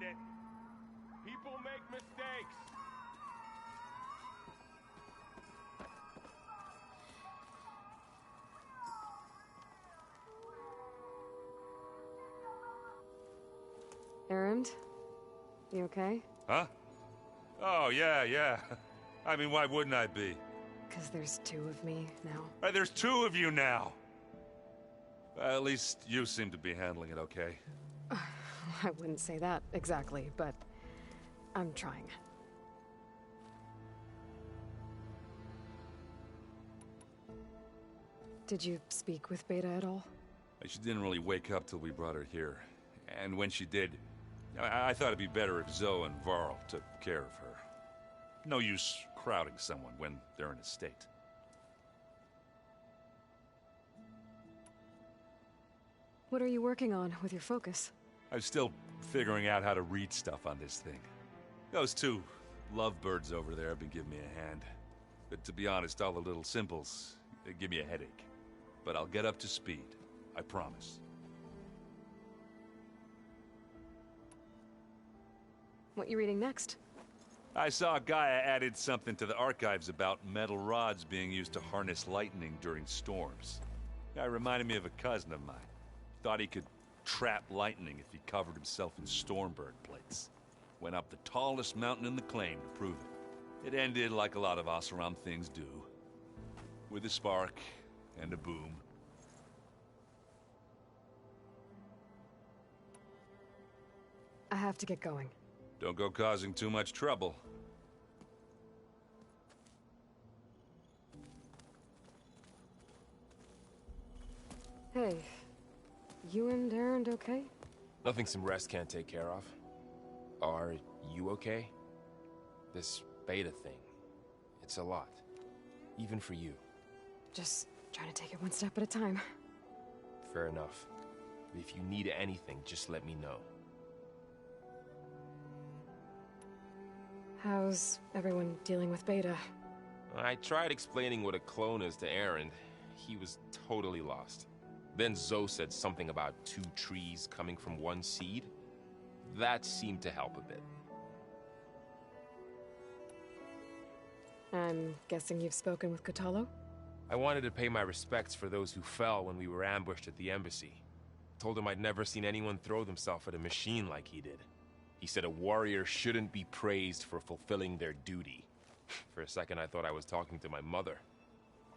it. People make mistakes. Errand? You okay? Huh? Oh, yeah. I mean, why wouldn't I be? 'Cause there's two of me now. There's two of you now! At least you seem to be handling it okay. I wouldn't say that exactly, but I'm trying. Did you speak with Beta at all? She didn't really wake up till we brought her here. And when she did, I thought it'd be better if Zoe and Varl took care of her. No use crowding someone when they're in a state. What are you working on with your focus? I'm still figuring out how to read stuff on this thing. Those two lovebirds over there have been giving me a hand. But to be honest, all the little symbols, they give me a headache. But I'll get up to speed. I promise. What you reading next? I saw Gaia added something to the archives about metal rods being used to harness lightning during storms. Guy reminded me of a cousin of mine. Thought he could trap lightning if he covered himself in Stormbird plates. Went up the tallest mountain in the claim to prove it. It ended like a lot of Oseram things do. With a spark and a boom. I have to get going. Don't go causing too much trouble. Hey, you and Errand okay? Nothing some rest can't take care of. Are you okay? This beta thing, it's a lot. Even for you. Just trying to take it one step at a time. Fair enough. If you need anything, just let me know. How's everyone dealing with Beta? I tried explaining what a clone is to Aaron. He was totally lost. Then Zoe said something about two trees coming from one seed. That seemed to help a bit. I'm guessing you've spoken with Kotallo? I wanted to pay my respects for those who fell when we were ambushed at the embassy. Told him I'd never seen anyone throw themselves at a machine like he did. He said a warrior shouldn't be praised for fulfilling their duty. For a second I thought I was talking to my mother.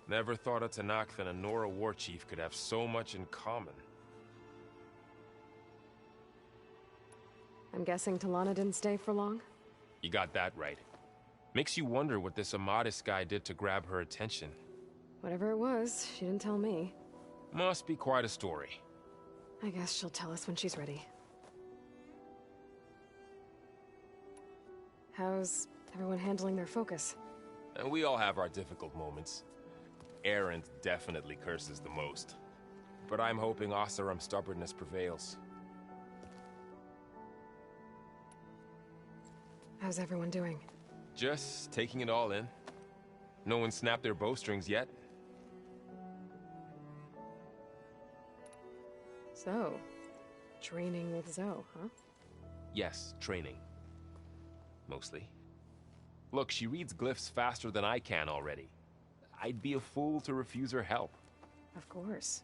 Never thought a Tanakh and a Nora war chief could have so much in common. I'm guessing Talana didn't stay for long? You got that right. Makes you wonder what this Amadis guy did to grab her attention. Whatever it was, she didn't tell me. Must be quite a story. I guess she'll tell us when she's ready. How's everyone handling their focus? And we all have our difficult moments. Errand definitely curses the most. But I'm hoping Oseram's stubbornness prevails. How's everyone doing? Just taking it all in. No one snapped their bowstrings yet. So, training with Zoe, huh? Yes, training. Mostly. Look, she reads glyphs faster than I can already. I'd be a fool to refuse her help. Of course.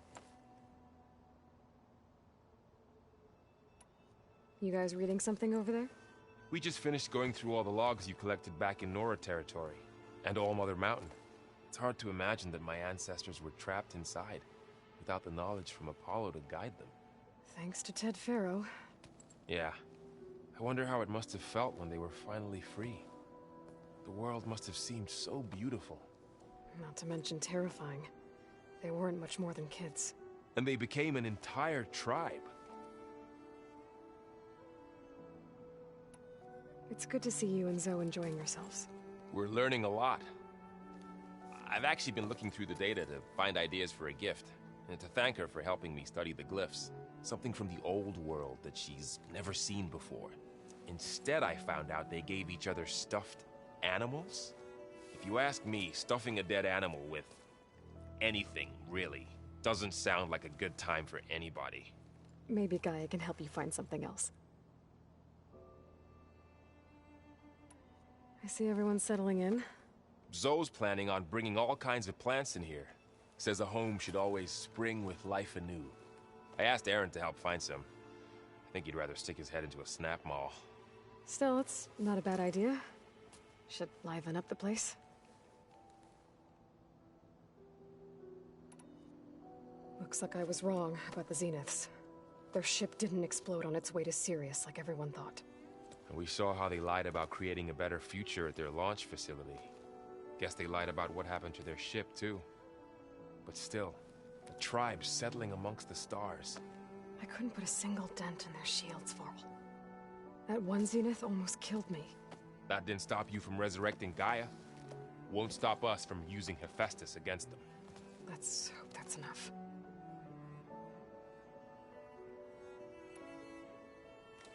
You guys reading something over there? We just finished going through all the logs you collected back in Nora territory, and All Mother Mountain. It's hard to imagine that my ancestors were trapped inside, without the knowledge from Apollo to guide them. Thanks to Ted Faro. Yeah. I wonder how it must have felt when they were finally free. The world must have seemed so beautiful. Not to mention terrifying. They weren't much more than kids. And they became an entire tribe. It's good to see you and Zoe enjoying yourselves. We're learning a lot. I've actually been looking through the data to find ideas for a gift, and to thank her for helping me study the glyphs. Something from the old world that she's never seen before. Instead, I found out they gave each other stuffed animals. If you ask me, stuffing a dead animal with anything, really, doesn't sound like a good time for anybody. Maybe Gaia can help you find something else. see everyone's settling in. Zoe's planning on bringing all kinds of plants in here. Says a home should always spring with life anew. I asked Aaron to help find some. I think he'd rather stick his head into a snap mall. Still, it's not a bad idea. Should liven up the place. Looks like I was wrong about the Zeniths. Their ship didn't explode on its way to Sirius like everyone thought. And we saw how they lied about creating a better future at their launch facility. Guess they lied about what happened to their ship, too. But still, the tribe's settling amongst the stars. I couldn't put a single dent in their shields, Varl. That one Zenith almost killed me. That didn't stop you from resurrecting Gaia. Won't stop us from using Hephaestus against them. Let's hope that's enough.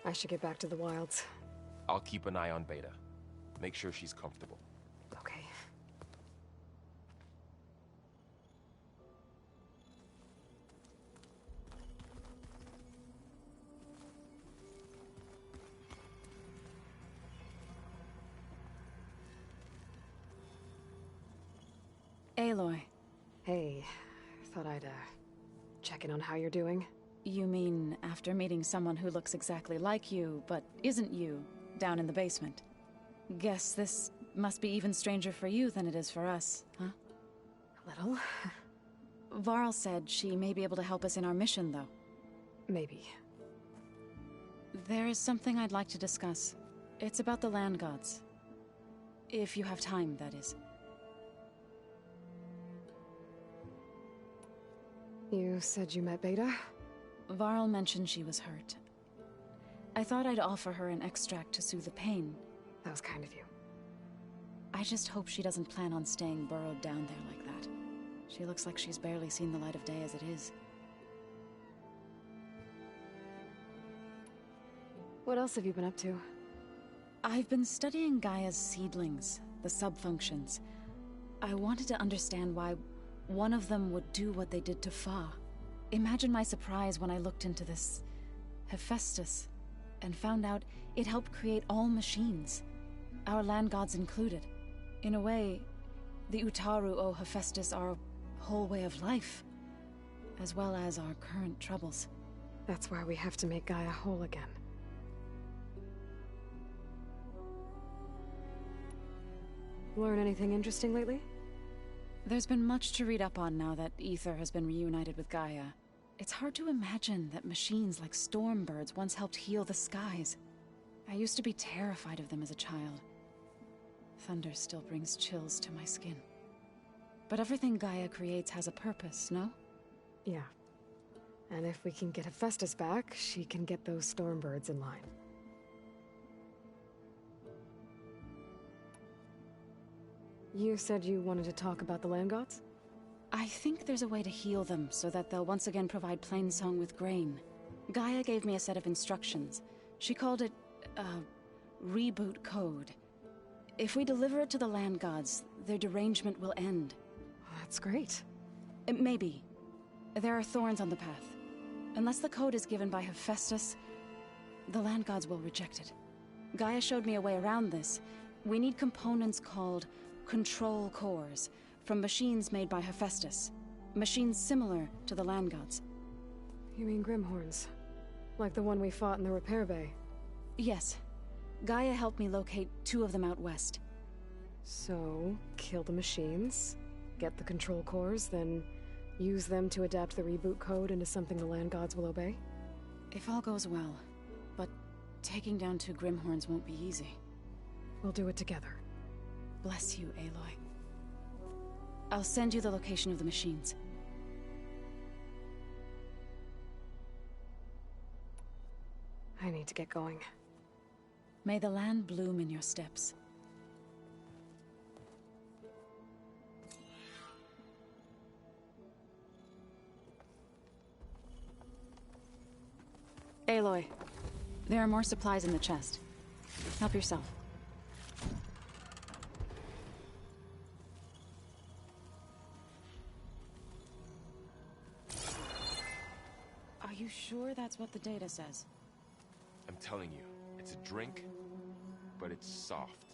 I should get back to the wilds. I'll keep an eye on Beta. Make sure she's comfortable. Okay. Aloy. Hey, thought I'd, check in on how you're doing. You mean after meeting someone who looks exactly like you, but isn't you, down in the basement? Guess this must be even stranger for you than it is for us, huh? A little. Varl said she may be able to help us in our mission, though. Maybe. There is something I'd like to discuss. It's about the land gods. If you have time, that is. You said you met Beta? Varl mentioned she was hurt. I thought I'd offer her an extract to soothe the pain. That was kind of you. I just hope she doesn't plan on staying burrowed down there like that. She looks like she's barely seen the light of day as it is. What else have you been up to? I've been studying Gaia's seedlings, the subfunctions. I wanted to understand why one of them would do what they did to Fa. Imagine my surprise when I looked into this Hephaestus and found out it helped create all machines, our land gods included. In a way, the Utaru owe Hephaestus our whole way of life, as well as our current troubles. That's why we have to make Gaia whole again. Learn anything interesting lately? There's been much to read up on now that Ether has been reunited with Gaia. It's hard to imagine that machines like Stormbirds once helped heal the skies. I used to be terrified of them as a child. Thunder still brings chills to my skin. But everything Gaia creates has a purpose, no? Yeah. And if we can get Hephaestus back, she can get those Stormbirds in line. You said you wanted to talk about the land gods? I think there's a way to heal them so that they'll once again provide Plainsong with grain. Gaia gave me a set of instructions. She called it, reboot code. If we deliver it to the land gods, their derangement will end. That's great. Maybe. There are thorns on the path. Unless the code is given by Hephaestus, the land gods will reject it. Gaia showed me a way around this. We need components called control cores, from machines made by Hephaestus. Machines similar to the land gods. You mean Grimhorns? Like the one we fought in the repair bay? Yes. Gaia helped me locate 2 of them out west. So, kill the machines, get the control cores, then use them to adapt the reboot code into something the land gods will obey? If all goes well. But taking down 2 Grimhorns won't be easy. We'll do it together. Bless you, Aloy. I'll send you the location of the machines. I need to get going. May the land bloom in your steps. Aloy, there are more supplies in the chest. Help yourself. Are you sure that's what the data says? I'm telling you, it's a drink, but it's soft.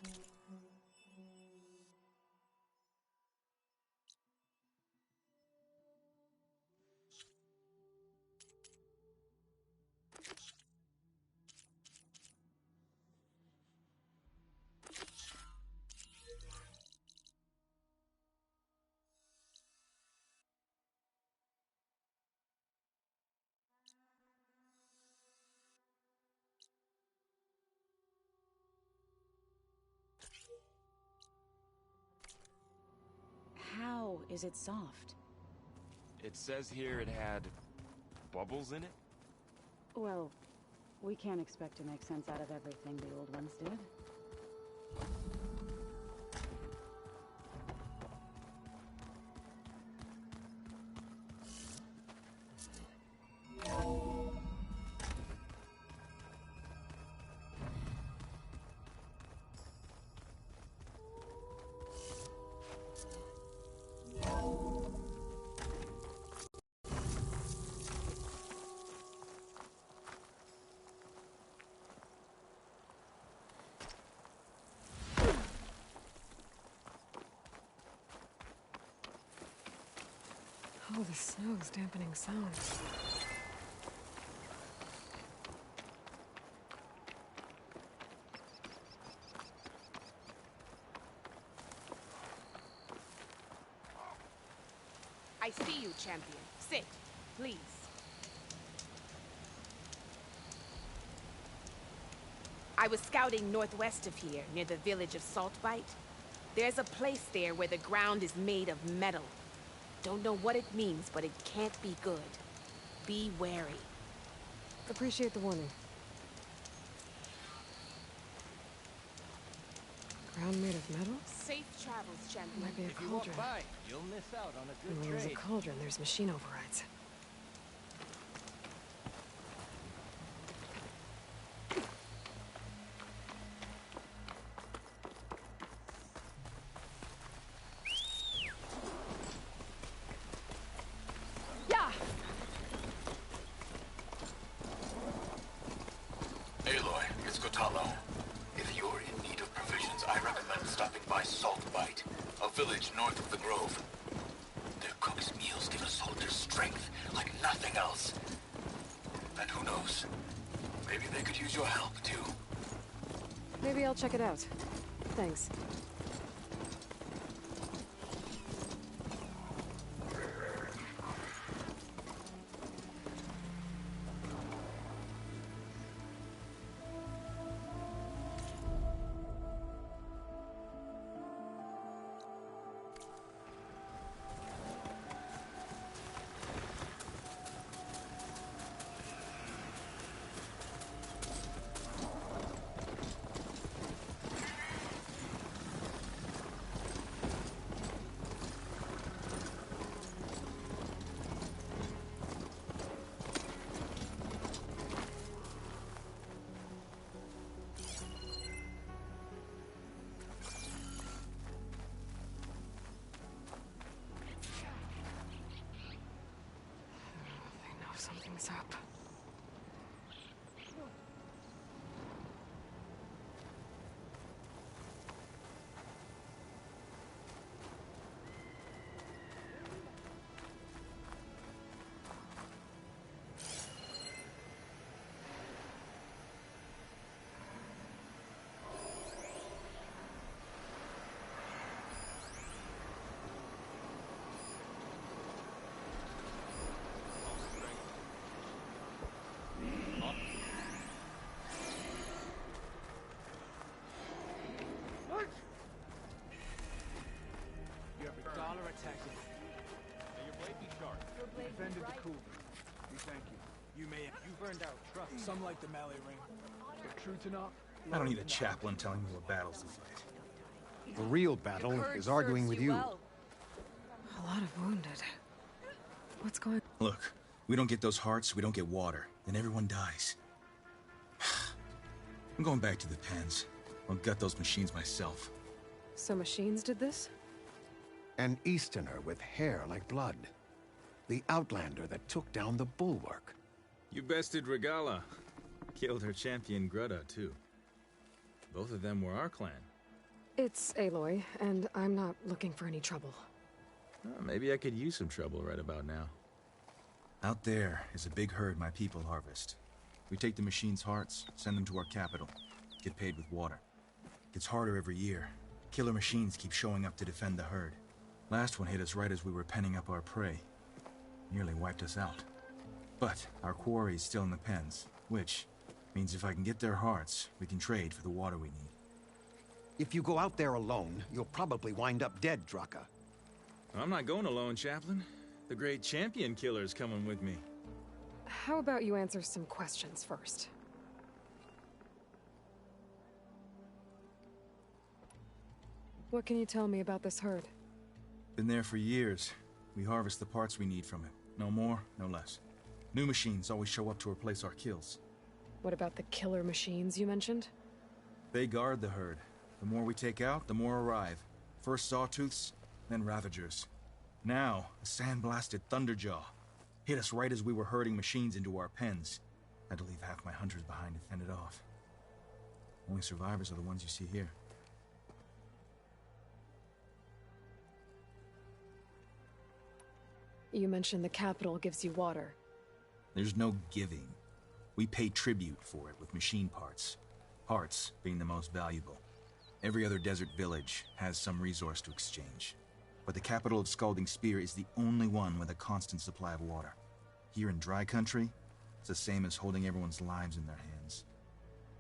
how is it soft? It says here it had bubbles in it? Well, we can't expect to make sense out of everything the old ones did. Oh, the snow's dampening sound. I see you, champion. Sit, please. I was scouting northwest of here, near the village of Saltbite. There's a place there where the ground is made of metal. Don't know what it means, but it can't be good. Be wary. Appreciate the warning. Ground made of metal? Safe travels, champion. Might be a If you walk cauldron. by, you'll miss out on a And good when there's a trade. cauldron, there's machine overrides. Aloy, it's Kotalo. If you're in need of provisions, I recommend stopping by Saltbite, a village north of the Grove. Their cook's meals give a soldier's strength like nothing else. And who knows, maybe they could use your help, too. Maybe I'll check it out. Thanks. They know something's up. You have a dollar attacking. May your blade be sharp. Defended the coup. We thank you. You may have Burned out, trust. some like the melee ring. But true to not. I don't need a chaplain telling me what battles to fight. The real battle is arguing with you. A lot of wounded. What's going on? Look, we don't get those hearts, we don't get water, then everyone dies. I'm going back to the pens. I'll gut those machines myself. So machines did this? An Easterner with hair like blood. The Outlander that took down the Bulwark. You bested Regala. Killed her champion Greta, too. Both of them were our clan. It's Aloy, and I'm not looking for any trouble. Oh, maybe I could use some trouble right about now. Out there is a big herd my people harvest. We take the machines' hearts, send them to our capital, get paid with water. Gets harder every year. Killer machines keep showing up to defend the herd. Last one hit us right as we were penning up our prey. Nearly wiped us out. But our quarry is still in the pens, which means if I can get their hearts, we can trade for the water we need. If you go out there alone, you'll probably wind up dead, Draka. I'm not going alone, Chaplain. The great champion killer's coming with me. How about you answer some questions first? What can you tell me about this herd? Been there for years. We harvest the parts we need from it. No more, no less. New machines always show up to replace our kills. What about the killer machines you mentioned? They guard the herd. The more we take out, the more arrive. First sawtooths, then ravagers. Now, a sandblasted thunderjaw. Hit us right as we were herding machines into our pens. Had to leave half my hunters behind to fend it off. Only survivors are the ones you see here. You mentioned the capital gives you water. There's no giving. We pay tribute for it with machine parts. Parts being the most valuable. Every other desert village has some resource to exchange. But the capital of Scalding Spear is the only one with a constant supply of water. Here in dry country, it's the same as holding everyone's lives in their hands.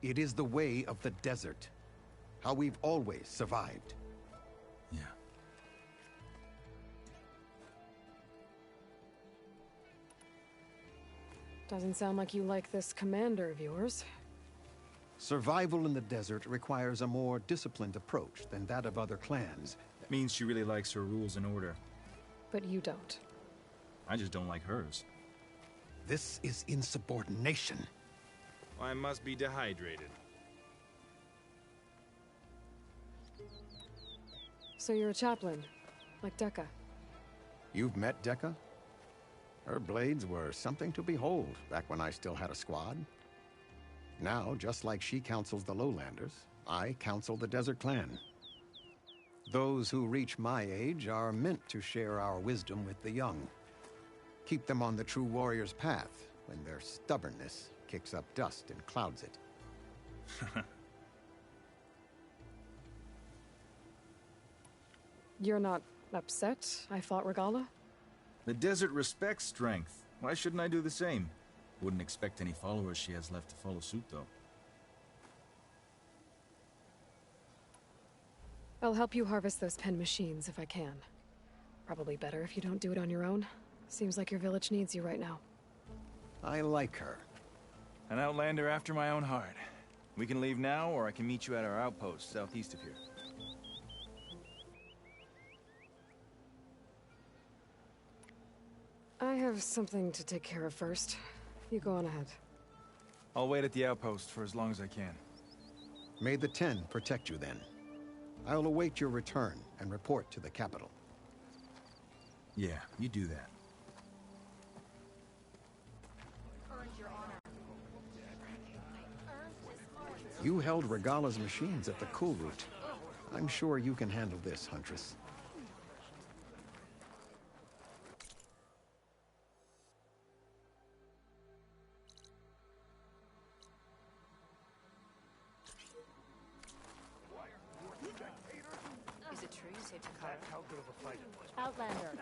It is the way of the desert. How we've always survived. Yeah. Doesn't sound like you like this commander of yours. Survival in the desert requires a more disciplined approach than that of other clans. That means she really likes her rules and order. But you don't. I just don't like hers. This is insubordination. I must be dehydrated. So you're a chaplain, like Dekka. You've met Dekka? Her blades were something to behold back when I still had a squad. Now, just like she counsels the lowlanders, I counsel the Desert Clan. Those who reach my age are meant to share our wisdom with the young. Keep them on the true warrior's path when their stubbornness kicks up dust and clouds it. You're not upset I fought Regalla? The desert respects strength. Why shouldn't I do the same? Wouldn't expect any followers she has left to follow suit, though. I'll help you harvest those pen machines if I can. Probably better if you don't do it on your own. Seems like your village needs you right now. I like her. An outlander after my own heart. We can leave now, or I can meet you at our outpost southeast of here. I have something to take care of first. You go on ahead. I'll wait at the outpost for as long as I can. May the Ten protect you then. I'll await your return and report to the capital. Yeah, you do that. You held Regalla's machines at the Cool Route. I'm sure you can handle this, Huntress. Is it true you saved Takara? How good of a fight it was. Outlander,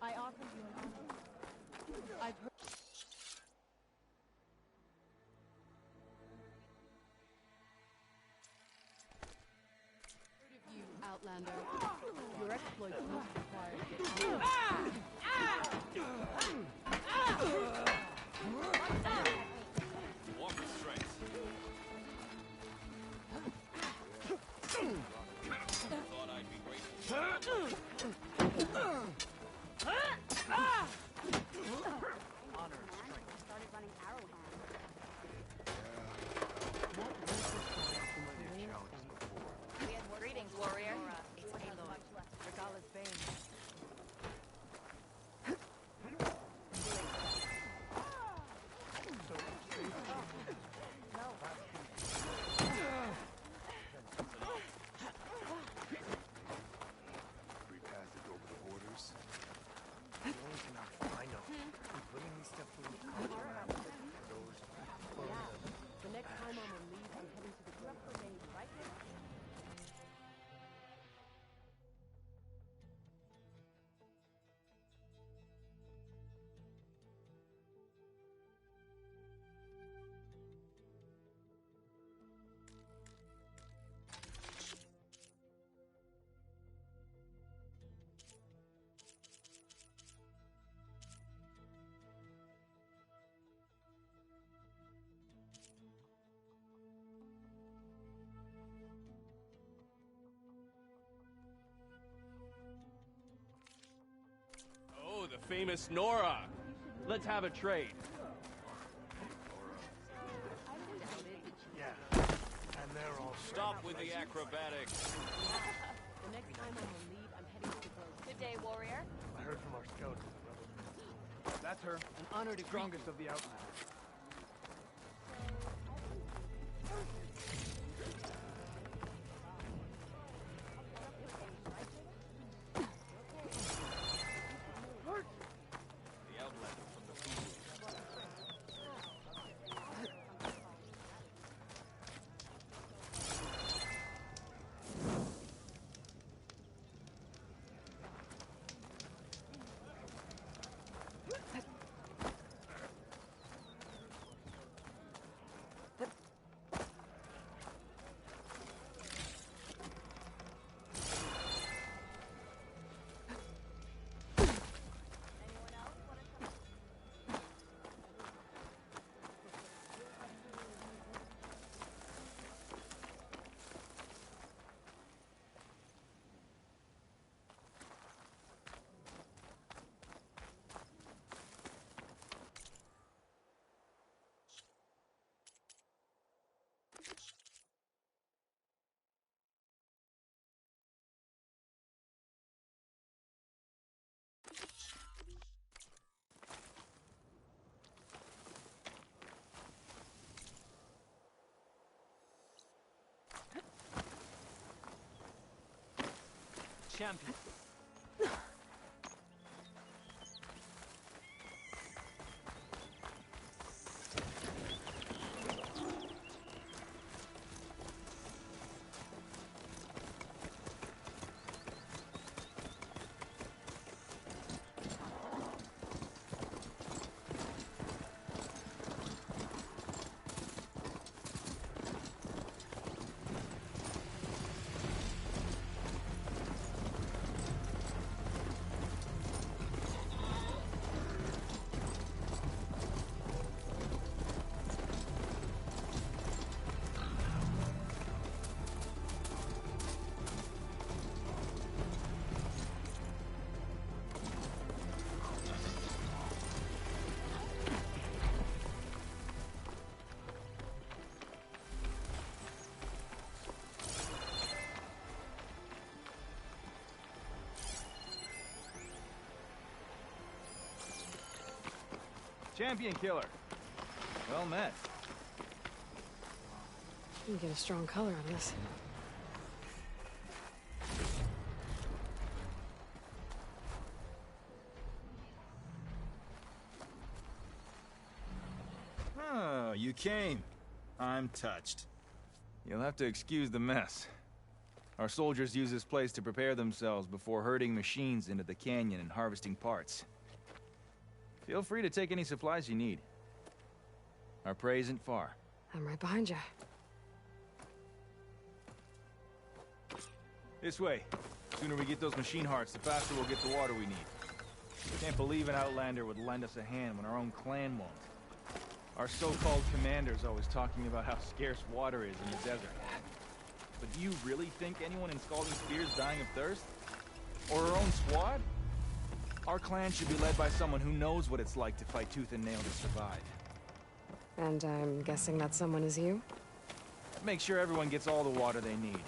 I offered you an honor. I've heard... of you, Outlander. Your exploits must require... Walker strength. Thought I'd be grateful. Honor and strength. Started running arrow Greetings, warrior. It's Aloy. Regalla's bane. famous Nora. Let's have a trade. Yeah, and they're all Stop with the acrobatics. The next time I'm on leave, I'm heading to the grove. Good day, warrior. I heard from our scouts that the rebels. That's her. An honor to strongest of the outlaws. Champion. Champion killer. Well met. You can get a strong color on this. Oh, you came. I'm touched. You'll have to excuse the mess. Our soldiers use this place to prepare themselves before herding machines into the canyon and harvesting parts. Feel free to take any supplies you need. Our prey isn't far. I'm right behind you. This way. The sooner we get those machine hearts, the faster we'll get the water we need. Can't believe an Outlander would lend us a hand when our own clan won't. Our so-called commander's always talking about how scarce water is in the desert. But do you really think anyone in Scalding Spear's dying of thirst? Or our own squad? Our clan should be led by someone who knows what it's like to fight tooth and nail to survive. And I'm guessing that someone is you? Make sure everyone gets all the water they need,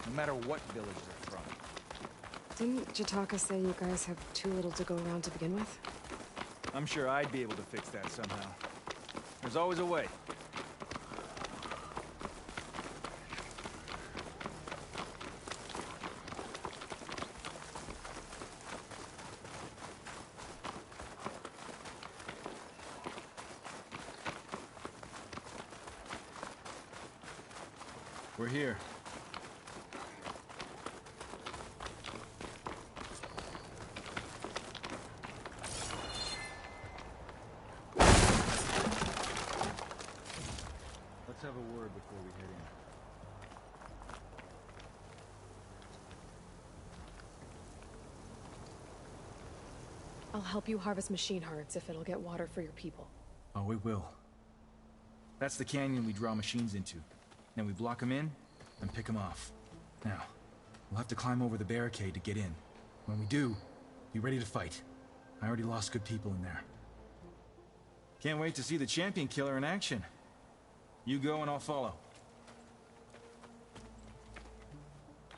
no matter what village they're from. Didn't Jataka say you guys have too little to go around to begin with? I'm sure I'd be able to fix that somehow. There's always a way. We're here. Let's have a word before we head in. I'll help you harvest machine hearts if it'll get water for your people. Oh, it will. That's the canyon we draw machines into. Then we block them in and pick them off. Now, we'll have to climb over the barricade to get in. When we do, be ready to fight. I already lost good people in there. Can't wait to see the champion killer in action. You go and I'll follow.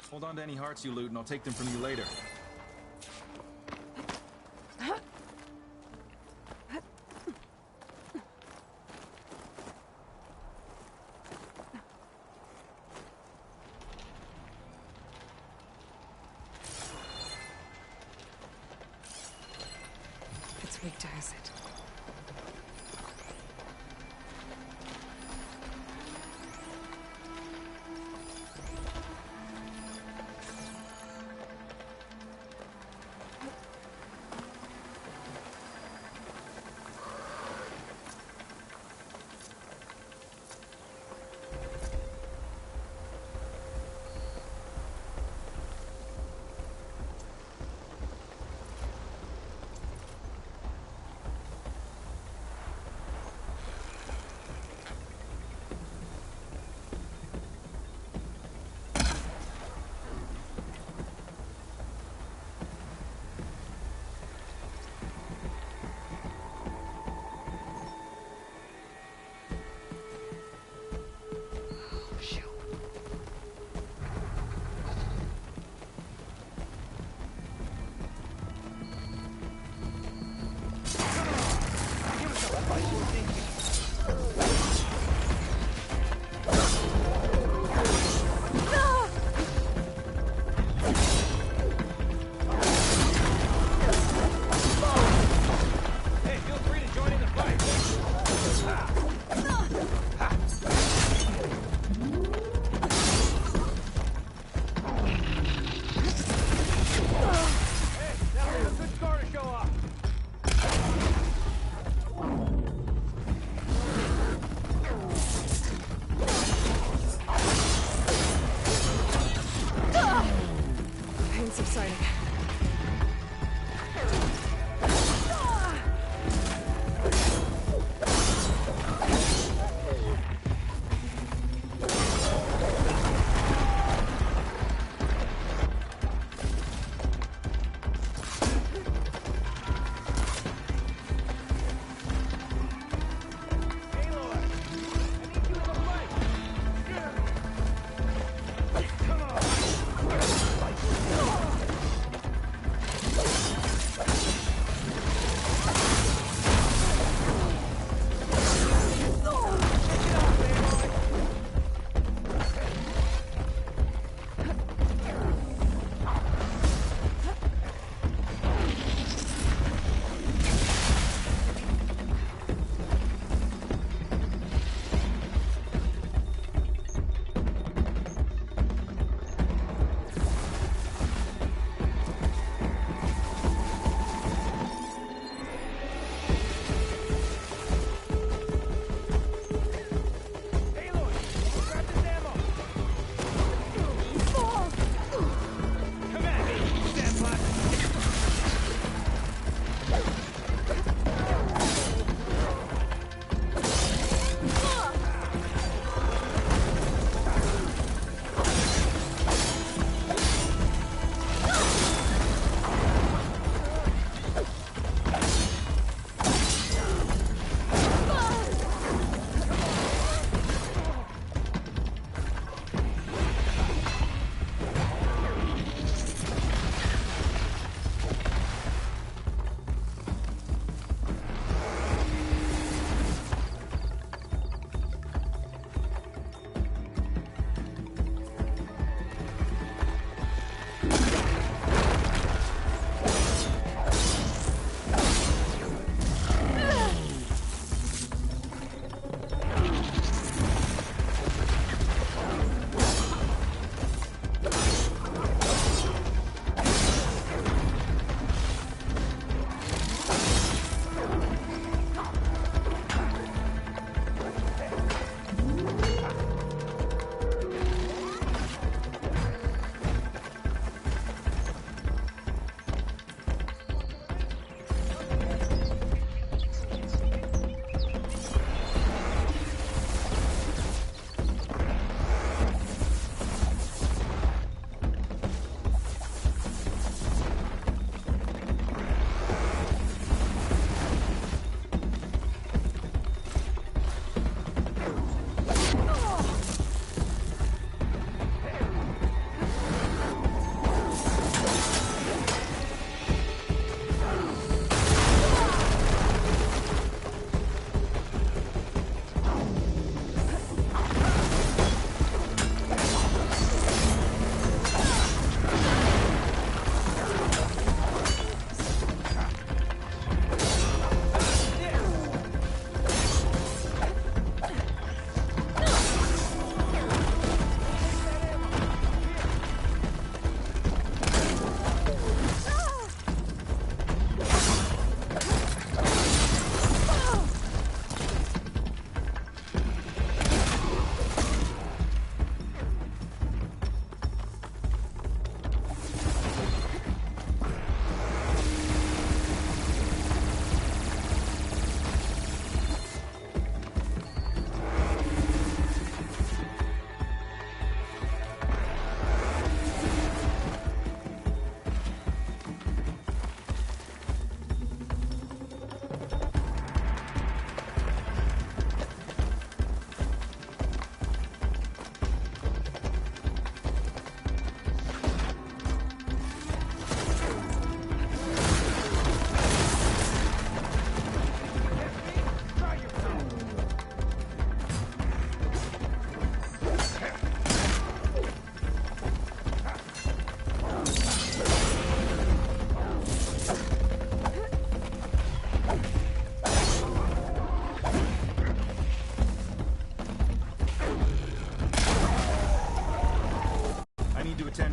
Hold on to any hearts you loot and I'll take them from you later. It's weak to acid.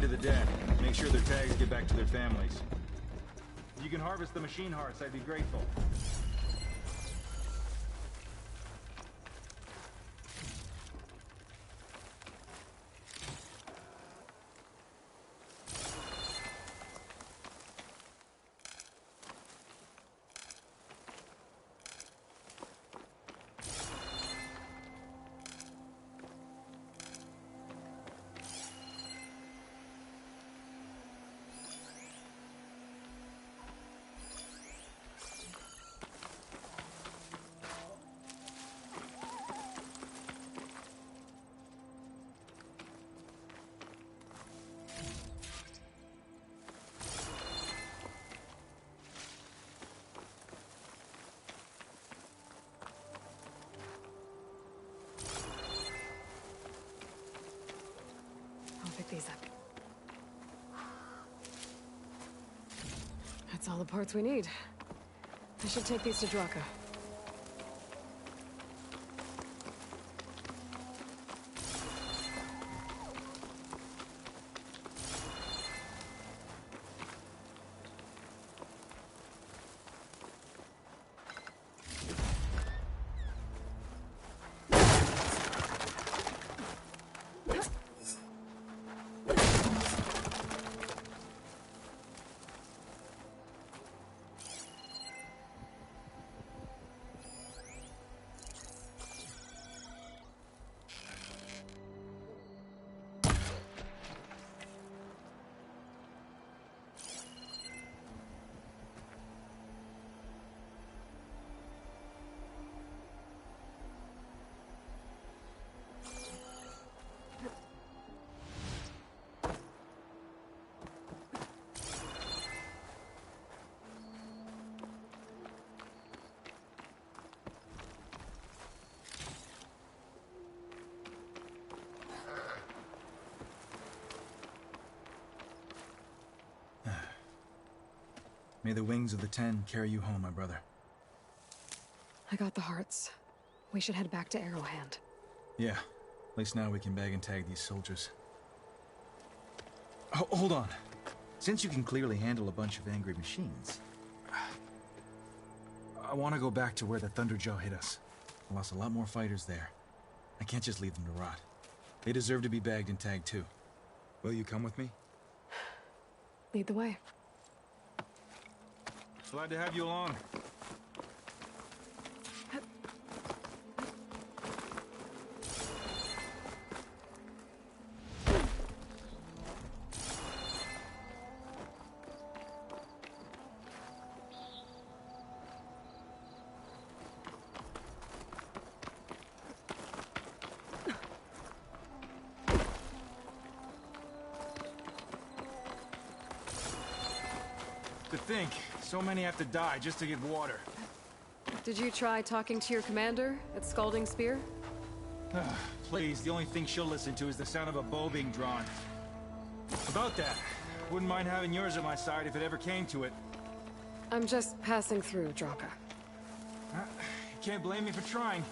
to the dead. Make sure their tags get back to their families. If you can harvest the machine hearts, I'd be grateful. Pick these up. That's all the parts we need. I should take these to Draka. May the wings of the Ten carry you home, my brother. I got the hearts. We should head back to Arrowhand. Yeah. At least now we can bag and tag these soldiers. Hold on. Since you can clearly handle a bunch of angry machines, I want to go back to where the Thunderjaw hit us. I lost a lot more fighters there. I can't just leave them to rot. They deserve to be bagged and tagged too. Will you come with me? Lead the way. Glad to have you along. To think, so many have to die just to get water. Did you try talking to your commander at Scalding Spear? Please, the only thing she'll listen to is the sound of a bow being drawn. About that, wouldn't mind having yours at my side if it ever came to it. I'm just passing through, Draka. You can't blame me for trying.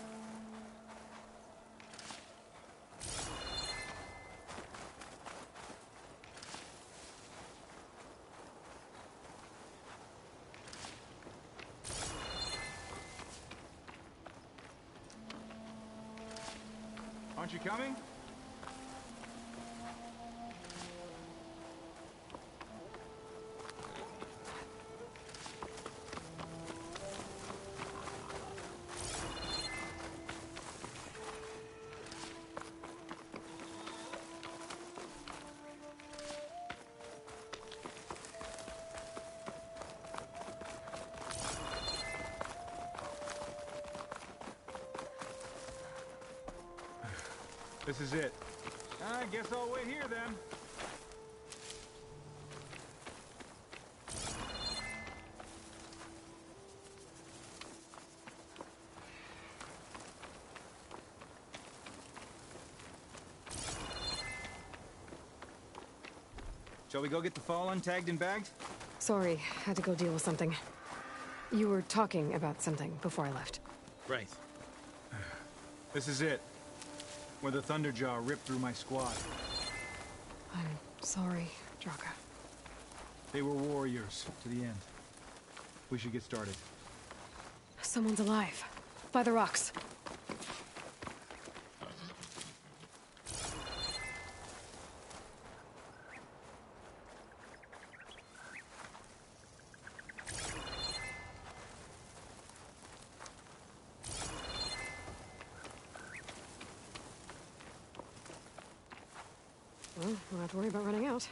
Aren't you coming? This is it. I guess I'll wait here then. Shall we go get the Fallen tagged and bagged? Sorry, had to go deal with something. You were talking about something before I left. Right. This is it. Where the Thunderjaw ripped through my squad. I'm Sorry, Draka. They were warriors to the end. We should get started. Someone's alive. By the rocks. Well, we don't have to worry about running out.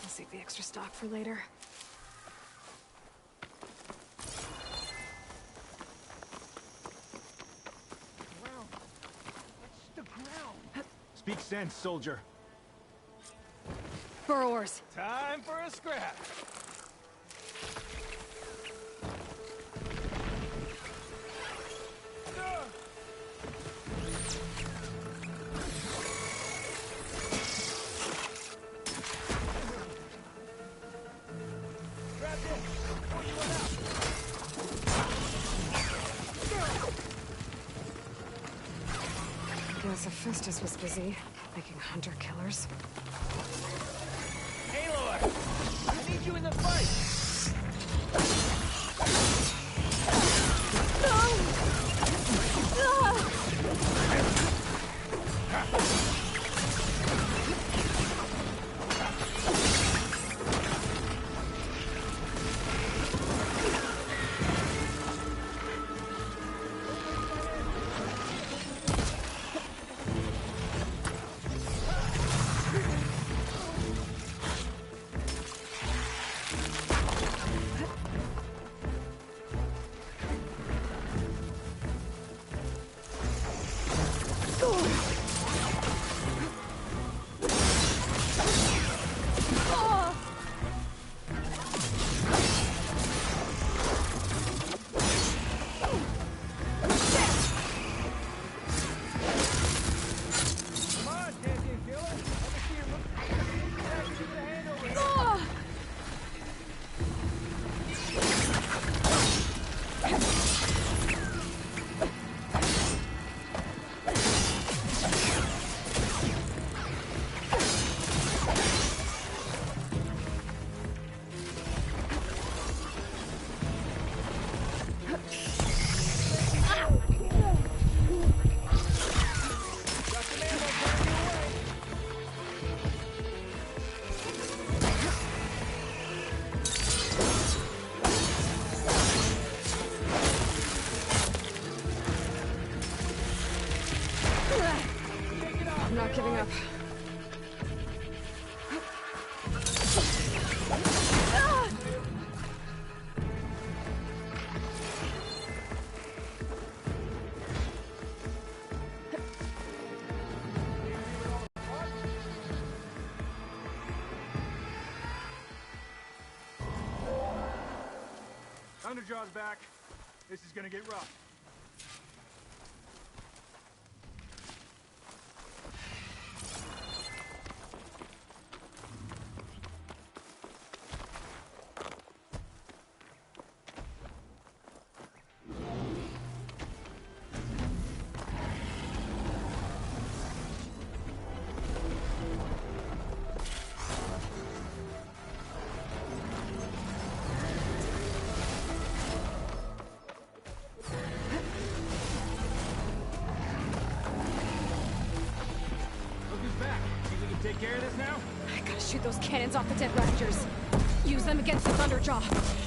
Save the extra stock for later. Ground. What's the ground? Speak sense, soldier. Burrowers. Time for a scrap. Guess Hephaestus was busy making hunter-killers. Aloy! I need you in the fight! I'm not giving up. Underjaw's back. This is gonna get rough. take care of this now? I gotta shoot those cannons off the dead raptors. Use them against the Thunderjaw.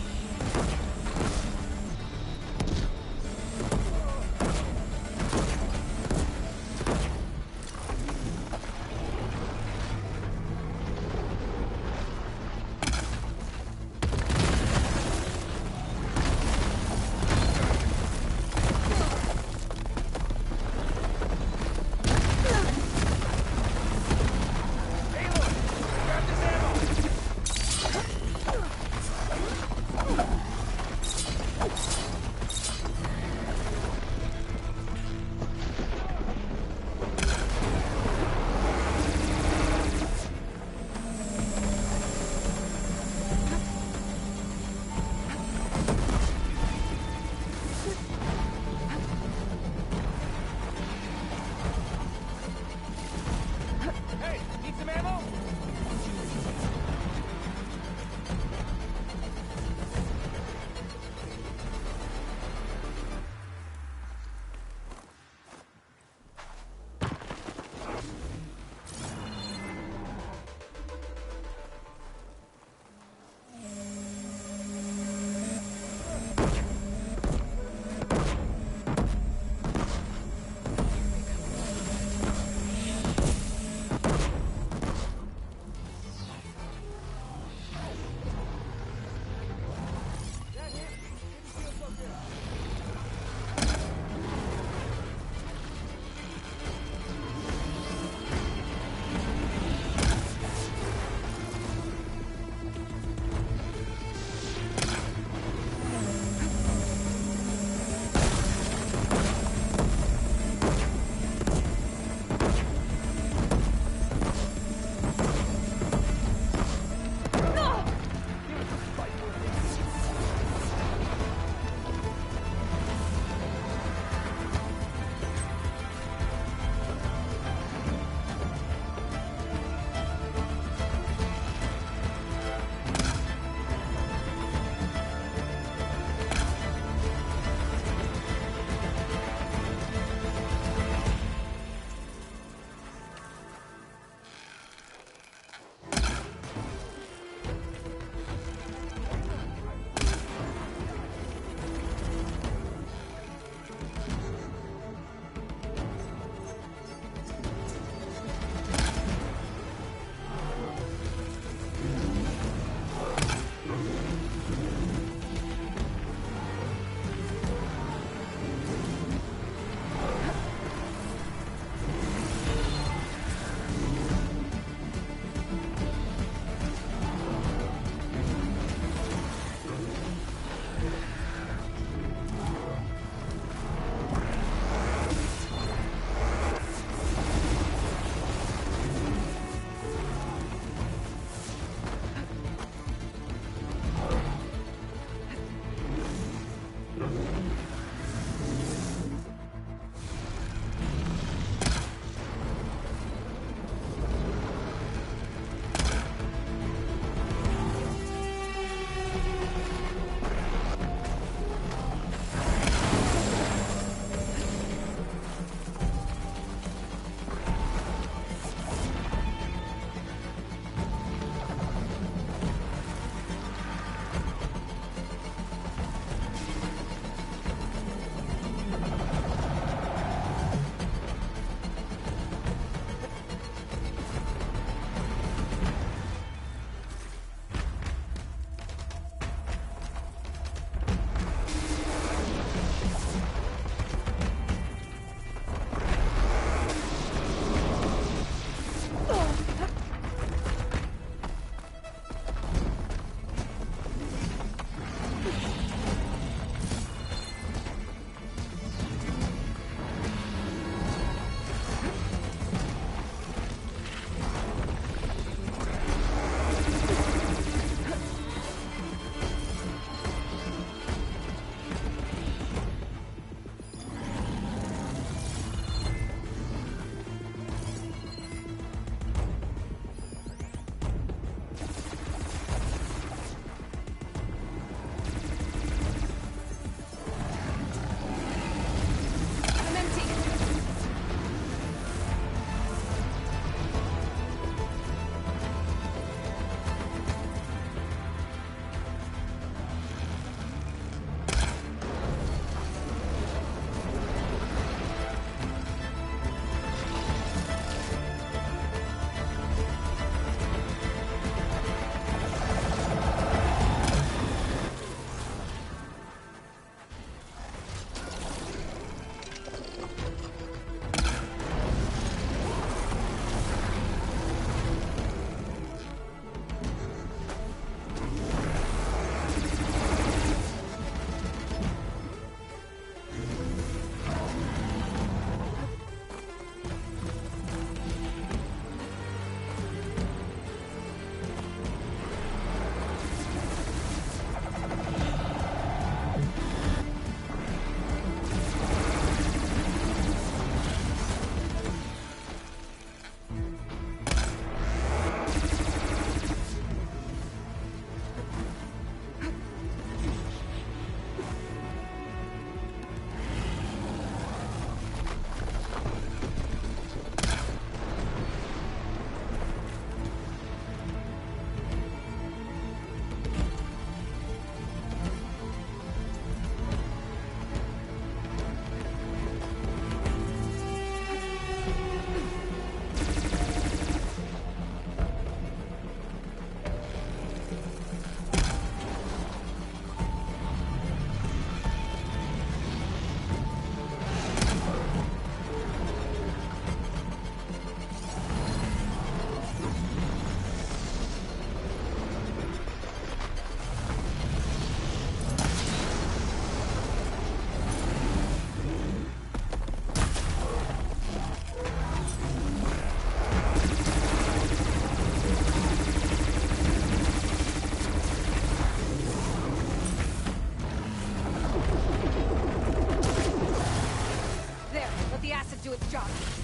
Got it.